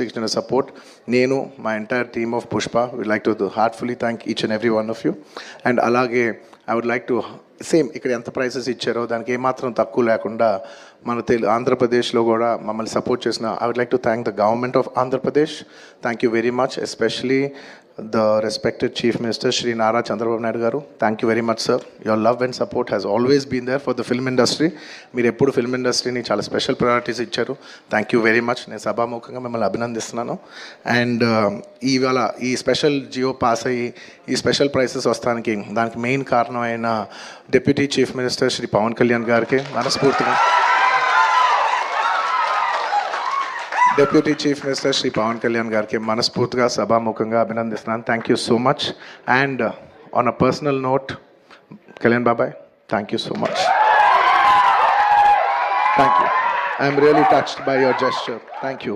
ఇచ్చిన సపోర్ట్ నేను మా entire team of Pushpa would like to heartfully thank each and every one of you. And అలాగే I would like to same ఇక్కడ ఎంత prices ఇచ్చారో దానికి ఏమాత్రం తక్కువ లేకుండా మన ఆంధ్రప్రదేశ్లో కూడా మమ్మల్ని సపోర్ట్ చేసిన I would like to thank the government of Andhra Pradesh. Thank you very much, especially the respected Chief Minister Shri Nara Chandrababu Naidu garu. Thank you very much, sir. Your love and support has always been there for the film industry. మీరు ఎప్పుడు film ఇండస్ట్రీని చాలా special priorities ఇచ్చారు. Thank you very much. నేను సభాముఖంగా మిమ్మల్ని అభినందిస్తున్నాను. And ఇవాళ ఈ స్పెషల్ జియో పాస్ అయ్యి ఈ స్పెషల్ ప్రైసెస్ వస్తానికి దానికి మెయిన్ కారణమైన deputy chief minister Shri Pawan Kalyan గారికి మనస్ఫూర్తిగా deputy chief minister Shri Pawan Kalyan గారికి మనస్ఫూర్తిగా సభాముఖంగా అభినందిస్తున్నాను. Thank you so much. And on a personal note, Kalyan బాబాయ్, thank you so much. Thank you. I'm really touched by your gesture. Thank you.